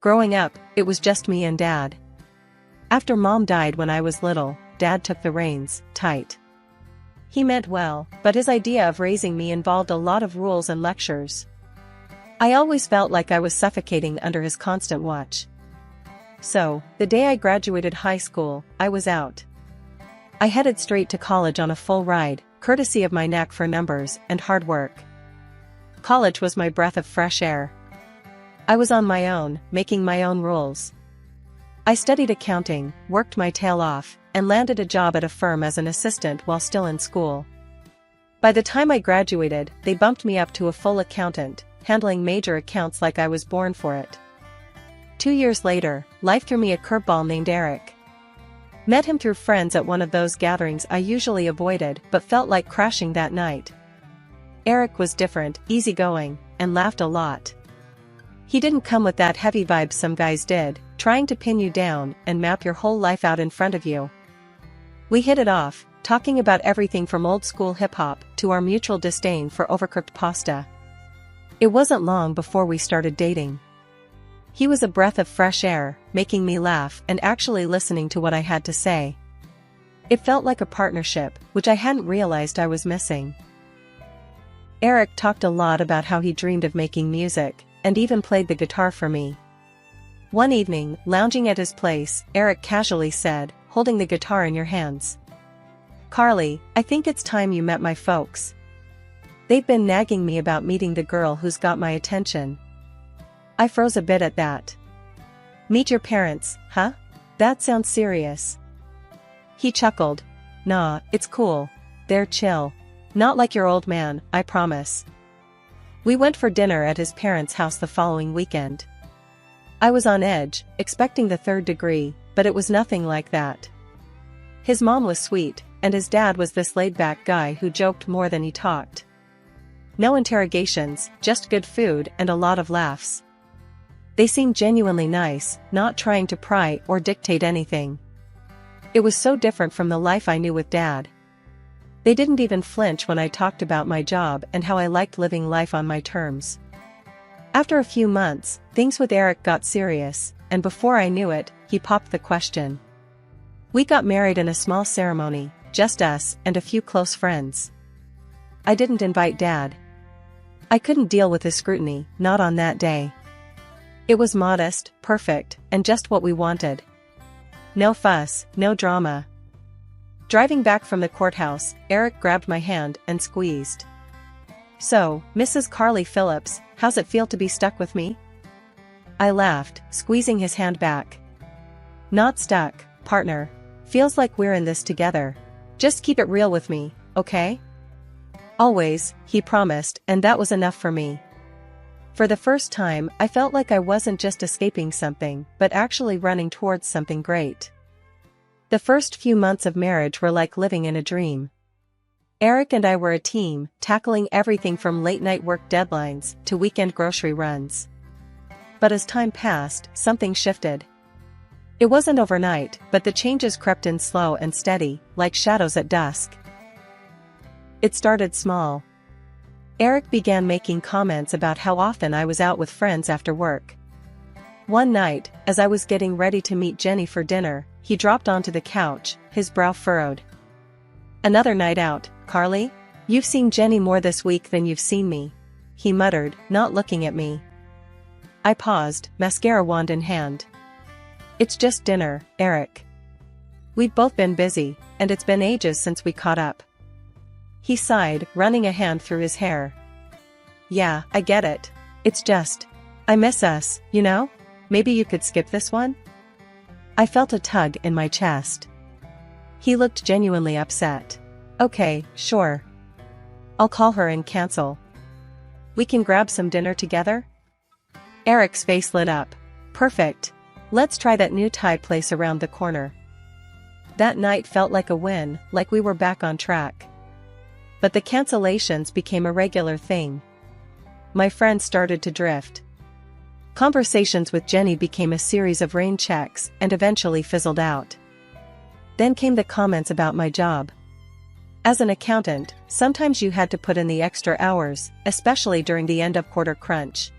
Growing up, it was just me and Dad. After Mom died when I was little, Dad took the reins, tight. He meant well, but his idea of raising me involved a lot of rules and lectures. I always felt like I was suffocating under his constant watch. So, the day I graduated high school, I was out. I headed straight to college on a full ride, courtesy of my knack for numbers and hard work. College was my breath of fresh air. I was on my own, making my own rules. I studied accounting, worked my tail off, and landed a job at a firm as an assistant while still in school. By the time I graduated, they bumped me up to a full accountant, handling major accounts like I was born for it. 2 years later, life threw me a curveball named Eric. Met him through friends at one of those gatherings I usually avoided but felt like crashing that night. Eric was different, easygoing, and laughed a lot. He didn't come with that heavy vibe some guys did, trying to pin you down and map your whole life out in front of you. We hit it off, talking about everything from old school hip-hop to our mutual disdain for overcooked pasta. It wasn't long before we started dating. He was a breath of fresh air, making me laugh and actually listening to what I had to say. It felt like a partnership, which I hadn't realized I was missing. Eric talked a lot about how he dreamed of making music, and even played the guitar for me. One evening, lounging at his place, Eric casually said, holding the guitar in your hands, "Carly, I think it's time you met my folks. They've been nagging me about meeting the girl who's got my attention." I froze a bit at that. "Meet your parents, huh? That sounds serious." He chuckled. "Nah, it's cool. They're chill. Not like your old man, I promise." We went for dinner at his parents' house the following weekend. I was on edge, expecting the third degree, but it was nothing like that. His mom was sweet, and his dad was this laid-back guy who joked more than he talked. No interrogations, just good food and a lot of laughs. They seemed genuinely nice, not trying to pry or dictate anything. It was so different from the life I knew with Dad. They didn't even flinch when I talked about my job and how I liked living life on my terms. After a few months, things with Eric got serious, and before I knew it, he popped the question. We got married in a small ceremony, just us and a few close friends. I didn't invite Dad. I couldn't deal with his scrutiny, not on that day. It was modest, perfect, and just what we wanted. No fuss, no drama. Driving back from the courthouse, Eric grabbed my hand and squeezed. "So, Mrs. Carly Phillips, how's it feel to be stuck with me?" I laughed, squeezing his hand back. "Not stuck, partner. Feels like we're in this together. Just keep it real with me, okay?" "Always," he promised, and that was enough for me. For the first time, I felt like I wasn't just escaping something, but actually running towards something great. The first few months of marriage were like living in a dream. Eric and I were a team, tackling everything from late-night work deadlines to weekend grocery runs. But as time passed, something shifted. It wasn't overnight, but the changes crept in slow and steady, like shadows at dusk. It started small. Eric began making comments about how often I was out with friends after work. One night, as I was getting ready to meet Jenny for dinner, he dropped onto the couch, his brow furrowed. "Another night out, Carly? You've seen Jenny more this week than you've seen me," he muttered, not looking at me. I paused, mascara wand in hand. "It's just dinner, Eric. We've both been busy, and it's been ages since we caught up." He sighed, running a hand through his hair. "Yeah, I get it. It's just, I miss us, you know? Maybe you could skip this one?" I felt a tug in my chest. He looked genuinely upset. "Okay, sure. I'll call her and cancel. We can grab some dinner together?" Eric's face lit up. "Perfect. Let's try that new Thai place around the corner." That night felt like a win, like we were back on track. But the cancellations became a regular thing. My friends started to drift. Conversations with Jenny became a series of rain checks and eventually fizzled out. Then came the comments about my job. As an accountant, sometimes you had to put in the extra hours, especially during the end-of-quarter crunch.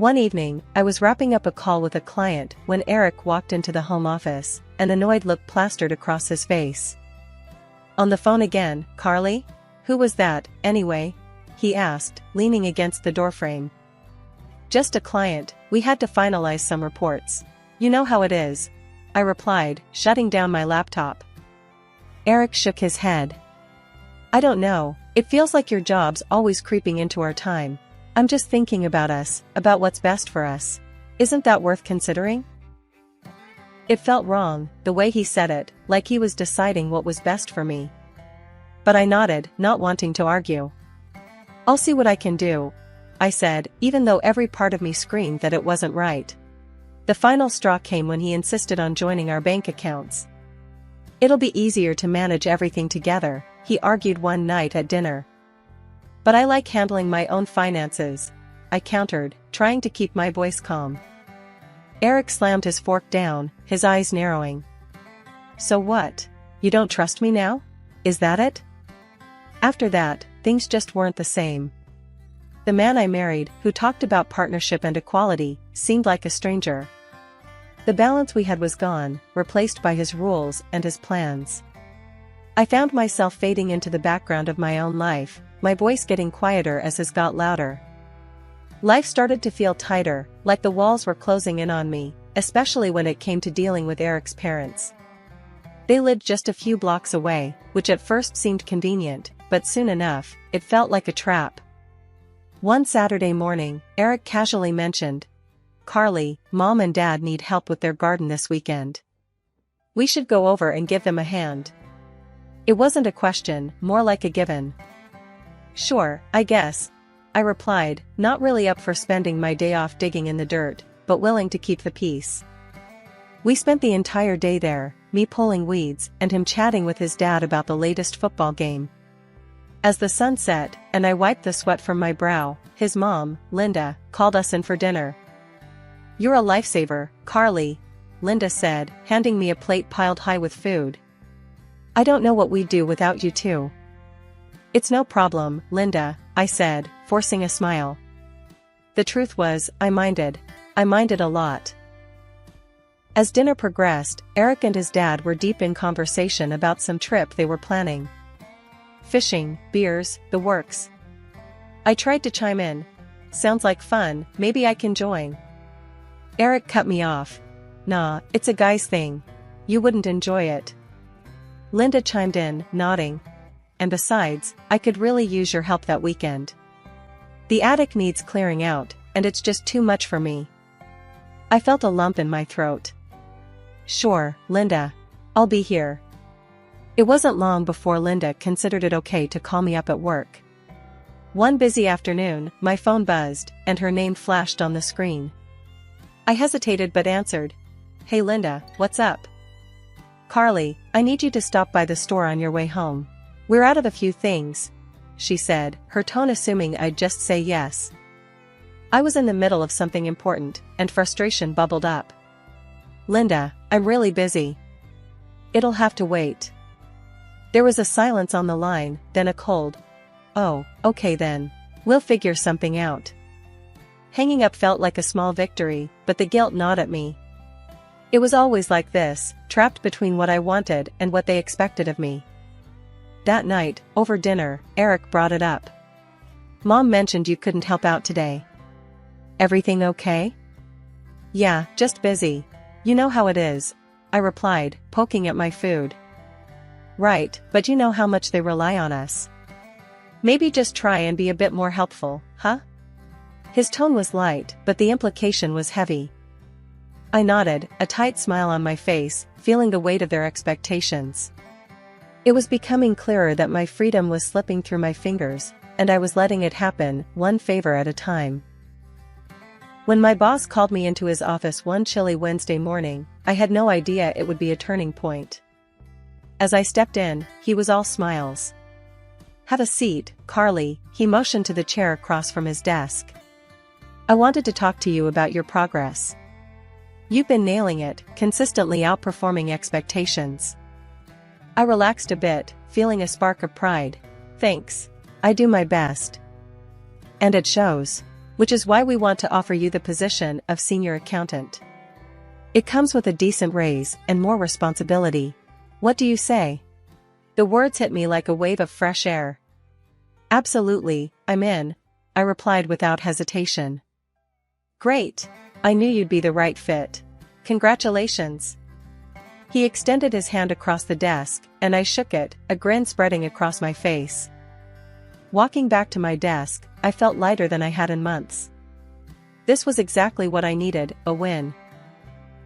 One evening, I was wrapping up a call with a client when Eric walked into the home office, an annoyed look plastered across his face. "On the phone again, Carly? Who was that, anyway?" he asked, leaning against the doorframe. "Just a client, we had to finalize some reports. You know how it is," I replied, shutting down my laptop. Eric shook his head. "I don't know, it feels like your job's always creeping into our time. I'm just thinking about us, about what's best for us. Isn't that worth considering?" It felt wrong, the way he said it, like he was deciding what was best for me. But I nodded, not wanting to argue. "I'll see what I can do," I said, even though every part of me screamed that it wasn't right. The final straw came when he insisted on joining our bank accounts. "It'll be easier to manage everything together," he argued one night at dinner. "But I like handling my own finances," I countered, trying to keep my voice calm. Eric slammed his fork down, his eyes narrowing. "So what? You don't trust me now? Is that it?" After that, things just weren't the same. The man I married, who talked about partnership and equality, seemed like a stranger. The balance we had was gone, replaced by his rules and his plans. I found myself fading into the background of my own life, my voice getting quieter as his got louder. Life started to feel tighter, like the walls were closing in on me, especially when it came to dealing with Eric's parents. They lived just a few blocks away, which at first seemed convenient, but soon enough, it felt like a trap. One Saturday morning, Eric casually mentioned, "Carly, Mom and Dad need help with their garden this weekend. We should go over and give them a hand." It wasn't a question, more like a given. "Sure, I guess," I replied, not really up for spending my day off digging in the dirt, but willing to keep the peace. We spent the entire day there, me pulling weeds and him chatting with his dad about the latest football game. As the sun set, and I wiped the sweat from my brow, his mom, Linda, called us in for dinner. "You're a lifesaver, Carly," Linda said, handing me a plate piled high with food. "I don't know what we'd do without you two." "It's no problem, Linda," I said, forcing a smile. The truth was, I minded a lot. As dinner progressed, Eric and his dad were deep in conversation about some trip they were planning. Fishing, beers, the works. I tried to chime in. "Sounds like fun, maybe I can join." Eric cut me off. "Nah, it's a guy's thing. You wouldn't enjoy it." Linda chimed in, nodding. "And besides, I could really use your help that weekend. The attic needs clearing out, and it's just too much for me." I felt a lump in my throat. "Sure, Linda. I'll be here." It wasn't long before Linda considered it okay to call me up at work. One busy afternoon, my phone buzzed, and her name flashed on the screen. I hesitated but answered. "Hey Linda, what's up?" "Carly, I need you to stop by the store on your way home. We're out of a few things," she said, her tone assuming I'd just say yes. I was in the middle of something important, and frustration bubbled up. "Linda, I'm really busy. It'll have to wait." There was a silence on the line, then a cold, "Oh, okay then. We'll figure something out." Hanging up felt like a small victory, but the guilt gnawed at me. It was always like this, trapped between what I wanted and what they expected of me. That night, over dinner, Eric brought it up. "Mom mentioned you couldn't help out today. Everything okay?" "Yeah, just busy. You know how it is," I replied, poking at my food. "Right, but you know how much they rely on us. Maybe just try and be a bit more helpful, huh?" His tone was light, but the implication was heavy. I nodded, a tight smile on my face, feeling the weight of their expectations. It was becoming clearer that my freedom was slipping through my fingers, and I was letting it happen, one favor at a time. When my boss called me into his office one chilly Wednesday morning, I had no idea it would be a turning point. As I stepped in, he was all smiles. "Have a seat, Carly," he motioned to the chair across from his desk. "I wanted to talk to you about your progress. You've been nailing it, consistently outperforming expectations." I relaxed a bit, feeling a spark of pride. "Thanks. I do my best. And it shows." Which is why we want to offer you the position of senior accountant. It comes with a decent raise and more responsibility. What do you say? The words hit me like a wave of fresh air. Absolutely, I'm in, I replied without hesitation. Great. I knew you'd be the right fit. Congratulations. He extended his hand across the desk, and I shook it, a grin spreading across my face. Walking back to my desk, I felt lighter than I had in months. This was exactly what I needed, a win.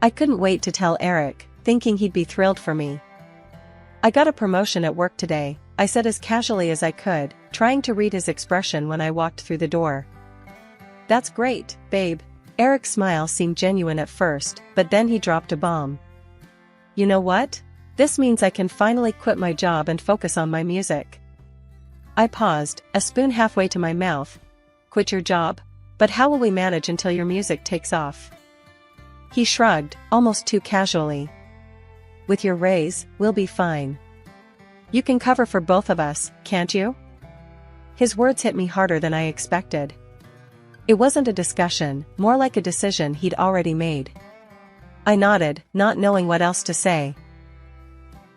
I couldn't wait to tell Eric, thinking he'd be thrilled for me. I got a promotion at work today, I said as casually as I could, trying to read his expression when I walked through the door. That's great, babe. Eric's smile seemed genuine at first, but then he dropped a bomb. You know what? This means I can finally quit my job and focus on my music. I paused, a spoon halfway to my mouth. Quit your job? But how will we manage until your music takes off? He shrugged, almost too casually. With your raise, we'll be fine. You can cover for both of us, can't you? His words hit me harder than I expected. It wasn't a discussion, more like a decision he'd already made. I nodded, not knowing what else to say.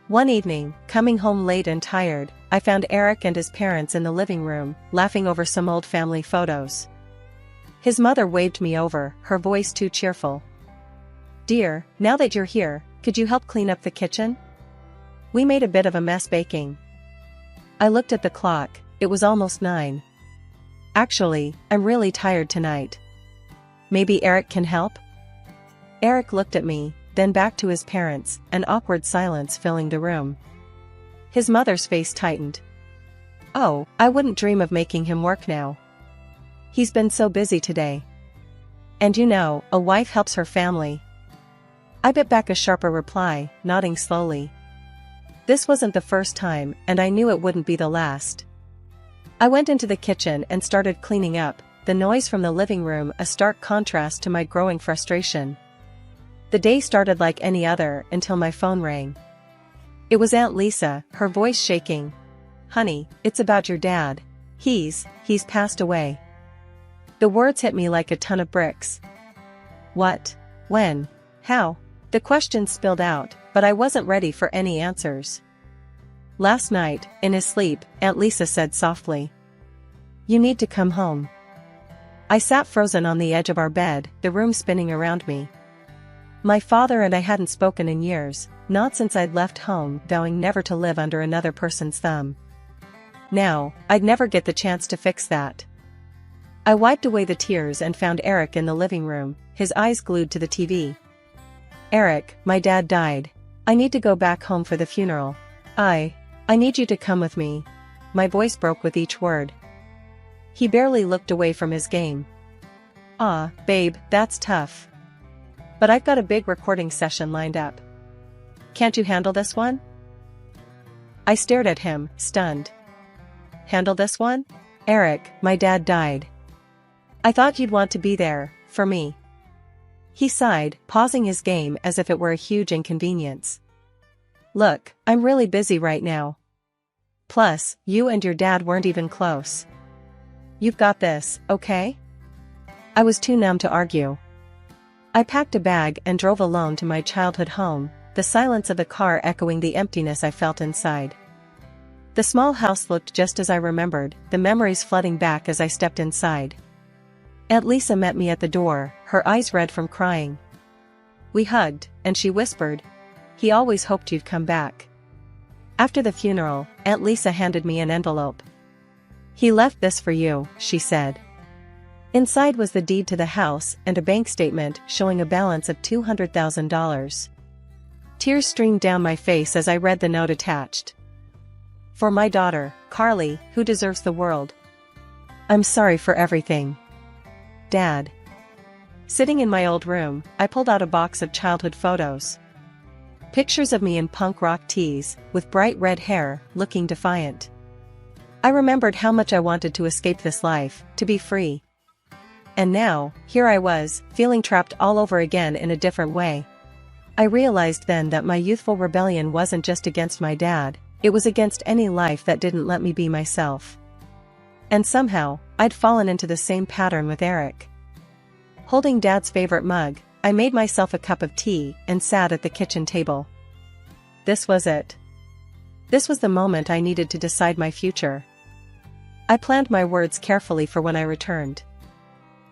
One evening, coming home late and tired, I found Eric and his parents in the living room, laughing over some old family photos. His mother waved me over, her voice too cheerful. Dear, now that you're here, could you help clean up the kitchen? We made a bit of a mess baking. I looked at the clock, it was almost 9. Actually, I'm really tired tonight. Maybe Eric can help? Eric looked at me, then back to his parents, an awkward silence filling the room. His mother's face tightened. Oh, I wouldn't dream of making him work now. He's been so busy today. And you know, a wife helps her family. I bit back a sharper reply, nodding slowly. This wasn't the first time, and I knew it wouldn't be the last. I went into the kitchen and started cleaning up, the noise from the living room a stark contrast to my growing frustration. The day started like any other until my phone rang. It was Aunt Lisa, her voice shaking. Honey, it's about your dad. He's passed away. The words hit me like a ton of bricks. What? When? How? The questions spilled out, but I wasn't ready for any answers. Last night, in his sleep, Aunt Lisa said softly. You need to come home. I sat frozen on the edge of our bed, the room spinning around me. My father and I hadn't spoken in years, not since I'd left home, vowing never to live under another person's thumb. Now, I'd never get the chance to fix that. I wiped away the tears and found Eric in the living room, his eyes glued to the TV. Eric, my dad died. I need to go back home for the funeral. I need you to come with me. My voice broke with each word. He barely looked away from his game. Ah, babe, that's tough. But I've got a big recording session lined up. Can't you handle this one? I stared at him, stunned. Handle this one? Eric, my dad died. I thought you'd want to be there, for me. He sighed, pausing his game as if it were a huge inconvenience. Look, I'm really busy right now. Plus, you and your dad weren't even close. You've got this, okay? I was too numb to argue. I packed a bag and drove alone to my childhood home, the silence of the car echoing the emptiness I felt inside. The small house looked just as I remembered, the memories flooding back as I stepped inside. Aunt Lisa met me at the door, her eyes red from crying. We hugged, and she whispered, he always hoped you'd come back. After the funeral, Aunt Lisa handed me an envelope. He left this for you, she said. Inside was the deed to the house and a bank statement showing a balance of $200,000. Tears streamed down my face as I read the note attached. For my daughter, Carly, who deserves the world. I'm sorry for everything. Dad. Sitting in my old room, I pulled out a box of childhood photos. Pictures of me in punk rock tees, with bright red hair, looking defiant. I remembered how much I wanted to escape this life, to be free. And now, here I was, feeling trapped all over again in a different way. I realized then that my youthful rebellion wasn't just against my dad, it was against any life that didn't let me be myself. And somehow, I'd fallen into the same pattern with Eric. Holding Dad's favorite mug, I made myself a cup of tea and sat at the kitchen table. This was it. This was the moment I needed to decide my future. I planned my words carefully for when I returned.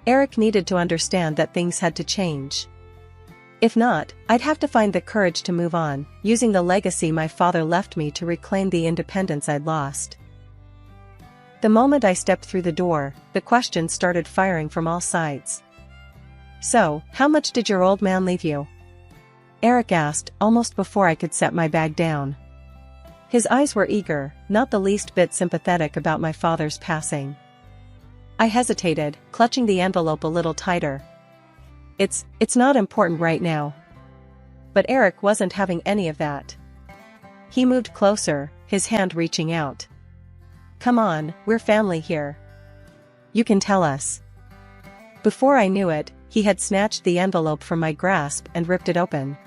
Eric needed to understand that things had to change. If not, I'd have to find the courage to move on, using the legacy my father left me to reclaim the independence I'd lost. The moment I stepped through the door, the questions started firing from all sides. "So, how much did your old man leave you?" Eric asked, almost before I could set my bag down. His eyes were eager, not the least bit sympathetic about my father's passing. I hesitated, clutching the envelope a little tighter. It's not important right now." But Eric wasn't having any of that. He moved closer, his hand reaching out. "Come on, we're family here. You can tell us." Before I knew it, he had snatched the envelope from my grasp and ripped it open.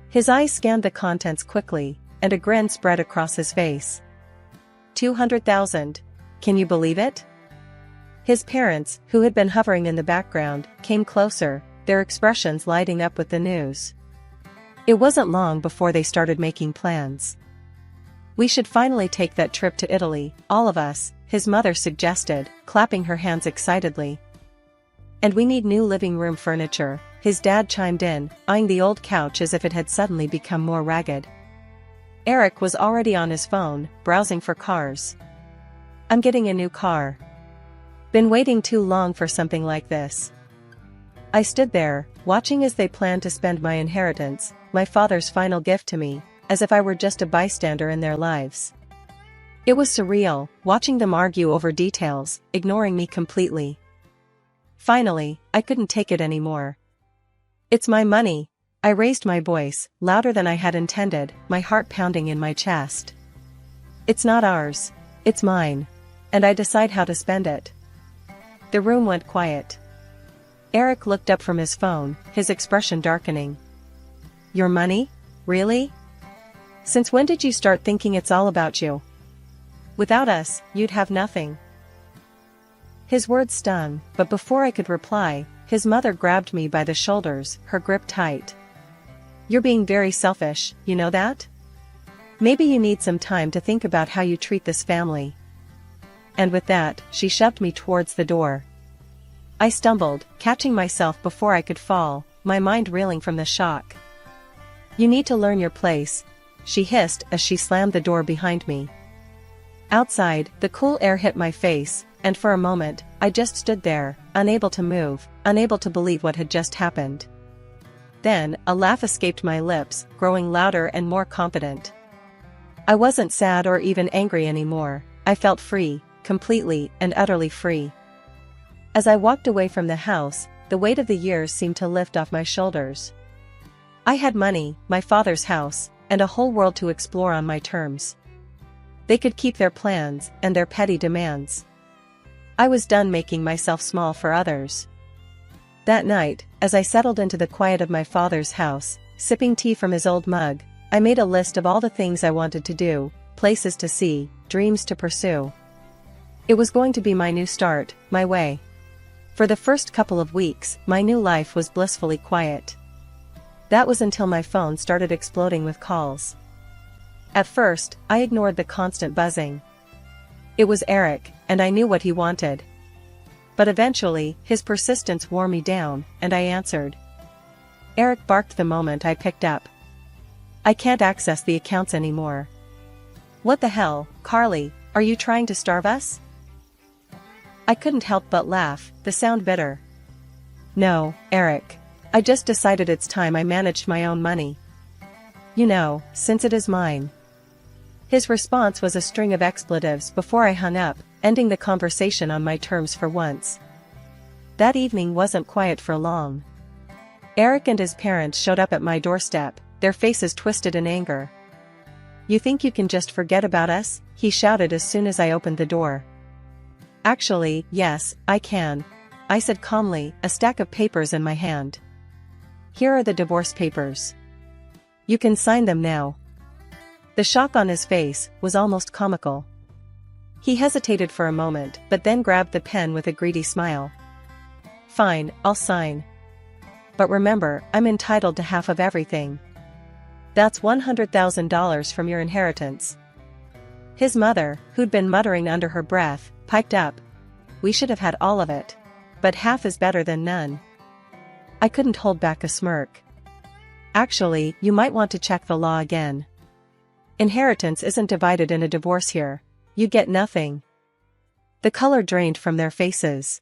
His eyes scanned the contents quickly, and a grin spread across his face. 200,000. Can you believe it? His parents, who had been hovering in the background, came closer, their expressions lighting up with the news. It wasn't long before they started making plans. "We should finally take that trip to Italy, all of us," his mother suggested, clapping her hands excitedly. "And we need new living room furniture," his dad chimed in, eyeing the old couch as if it had suddenly become more ragged. Eric was already on his phone, browsing for cars. "I'm getting a new car. Been waiting too long for something like this." I stood there, watching as they planned to spend my inheritance, my father's final gift to me, as if I were just a bystander in their lives. It was surreal, watching them argue over details, ignoring me completely. Finally, I couldn't take it anymore. "It's my money." I raised my voice, louder than I had intended, my heart pounding in my chest. "It's not ours. It's mine. And I decide how to spend it." The room went quiet. Eric looked up from his phone, his expression darkening. "Your money? Really? Since when did you start thinking it's all about you? Without us, you'd have nothing." His words stung, but before I could reply, his mother grabbed me by the shoulders, her grip tight. "You're being very selfish, you know that? Maybe you need some time to think about how you treat this family." And with that, she shoved me towards the door. I stumbled, catching myself before I could fall, my mind reeling from the shock. "You need to learn your place," she hissed as she slammed the door behind me. Outside, the cool air hit my face, and for a moment, I just stood there, unable to move, unable to believe what had just happened. Then, a laugh escaped my lips, growing louder and more confident. I wasn't sad or even angry anymore. I felt free, completely and utterly free. As I walked away from the house, the weight of the years seemed to lift off my shoulders. I had money, my father's house, and a whole world to explore on my terms. They could keep their plans and their petty demands. I was done making myself small for others. That night, as I settled into the quiet of my father's house, sipping tea from his old mug, I made a list of all the things I wanted to do, places to see, dreams to pursue. It was going to be my new start, my way. For the first couple of weeks, my new life was blissfully quiet. That was until my phone started exploding with calls. At first, I ignored the constant buzzing. It was Eric, and I knew what he wanted. But eventually, his persistence wore me down, and I answered. Eric barked the moment I picked up. "I can't access the accounts anymore." "What the hell, Carly, are you trying to starve us?" I couldn't help but laugh, the sound bitter. "No, Eric. I just decided it's time I managed my own money. You know, since it is mine." His response was a string of expletives before I hung up, ending the conversation on my terms for once. That evening wasn't quiet for long. Eric and his parents showed up at my doorstep, their faces twisted in anger. "You think you can just forget about us?" he shouted as soon as I opened the door. "Actually, yes, I can," I said calmly, a stack of papers in my hand. "Here are the divorce papers. You can sign them now." The shock on his face was almost comical. He hesitated for a moment but then grabbed the pen with a greedy smile. Fine, I'll sign. But remember, I'm entitled to half of everything. That's $100,000 from your inheritance. His mother, who'd been muttering under her breath, piped up. We should have had all of it. But half is better than none. I couldn't hold back a smirk. Actually, you might want to check the law again. Inheritance isn't divided in a divorce here. You get nothing. The color drained from their faces.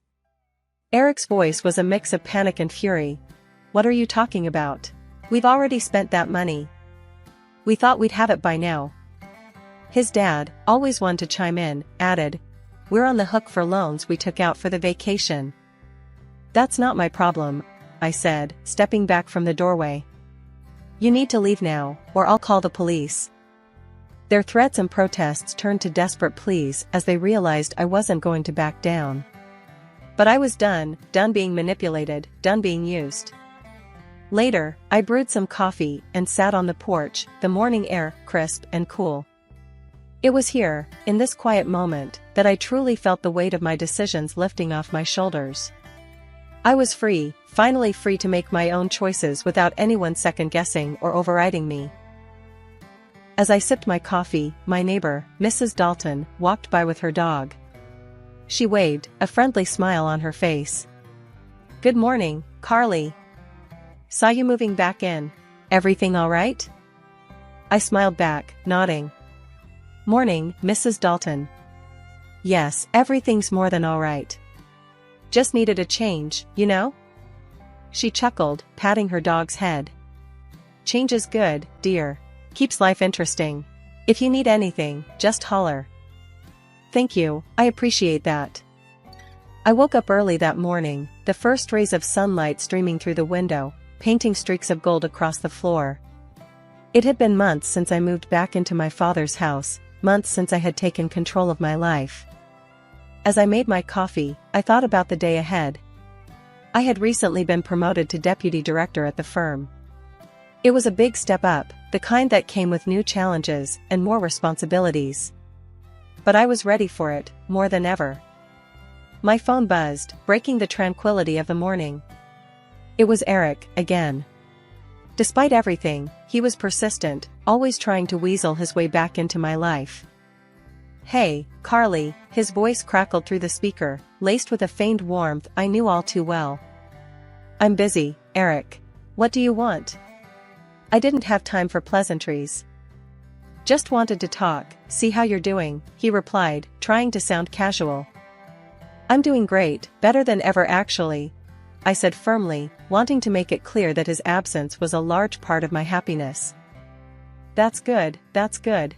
Eric's voice was a mix of panic and fury. What are you talking about? We've already spent that money. We thought we'd have it by now. His dad, always one to chime in, added, We're on the hook for loans we took out for the vacation. That's not my problem, I said, stepping back from the doorway. You need to leave now, or I'll call the police. Their threats and protests turned to desperate pleas as they realized I wasn't going to back down. But I was done being manipulated, done being used. Later, I brewed some coffee and sat on the porch, the morning air crisp and cool. It was here, in this quiet moment, that I truly felt the weight of my decisions lifting off my shoulders. I was free, finally free to make my own choices without anyone second-guessing or overriding me. As I sipped my coffee, my neighbor, Mrs. Dalton, walked by with her dog. She waved, a friendly smile on her face. Good morning, Carly. Saw you moving back in. Everything all right? I smiled back, nodding. Morning, Mrs. Dalton. Yes, everything's more than all right. Just needed a change, you know? She chuckled, patting her dog's head. Change is good, dear. Keeps life interesting. If you need anything, just holler. Thank you, I appreciate that. I woke up early that morning, the first rays of sunlight streaming through the window, painting streaks of gold across the floor. It had been months since I moved back into my father's house, months since I had taken control of my life. As I made my coffee, I thought about the day ahead. I had recently been promoted to deputy director at the firm. It was a big step up, the kind that came with new challenges and more responsibilities. But I was ready for it, more than ever. My phone buzzed, breaking the tranquility of the morning. It was Eric, again. Despite everything, he was persistent, always trying to weasel his way back into my life. Hey, Carly, his voice crackled through the speaker, laced with a faint warmth I knew all too well. I'm busy, Eric. What do you want? I didn't have time for pleasantries. Just wanted to talk, see how you're doing, he replied, trying to sound casual. I'm doing great, better than ever actually, I said firmly, wanting to make it clear that his absence was a large part of my happiness. That's good, that's good.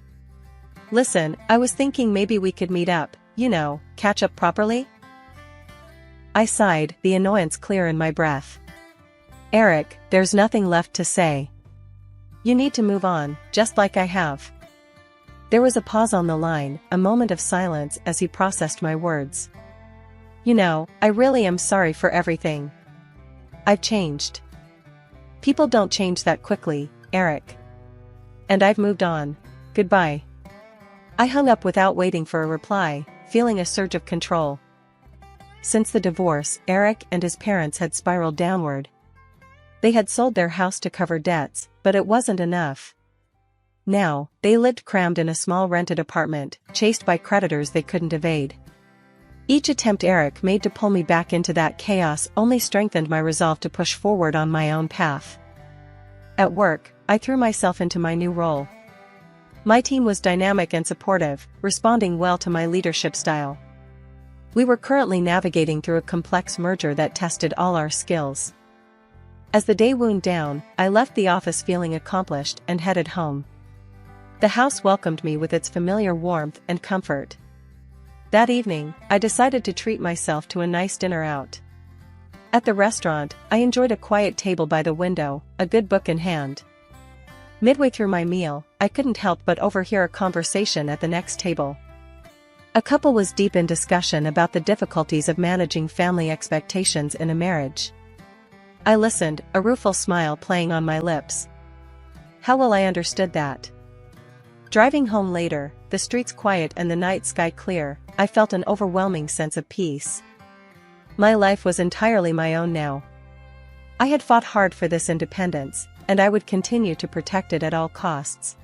Listen, I was thinking maybe we could meet up, catch up properly? I sighed, the annoyance clear in my breath. Eric, there's nothing left to say. You need to move on, just like I have. There was a pause on the line, a moment of silence as he processed my words. I really am sorry for everything. I've changed. People don't change that quickly, Eric. And I've moved on. Goodbye. I hung up without waiting for a reply, feeling a surge of control. Since the divorce, Eric and his parents had spiraled downward. They had sold their house to cover debts, but it wasn't enough. Now, they lived crammed in a small rented apartment, chased by creditors they couldn't evade. Each attempt Eric made to pull me back into that chaos only strengthened my resolve to push forward on my own path. At work, I threw myself into my new role. My team was dynamic and supportive, responding well to my leadership style. We were currently navigating through a complex merger that tested all our skills. As the day wound down, I left the office feeling accomplished and headed home. The house welcomed me with its familiar warmth and comfort. That evening, I decided to treat myself to a nice dinner out. At the restaurant, I enjoyed a quiet table by the window, a good book in hand. Midway through my meal, I couldn't help but overhear a conversation at the next table. A couple was deep in discussion about the difficulties of managing family expectations in a marriage. I listened, a rueful smile playing on my lips. How well I understood that. Driving home later, the streets quiet and the night sky clear, I felt an overwhelming sense of peace. My life was entirely my own now. I had fought hard for this independence, and I would continue to protect it at all costs.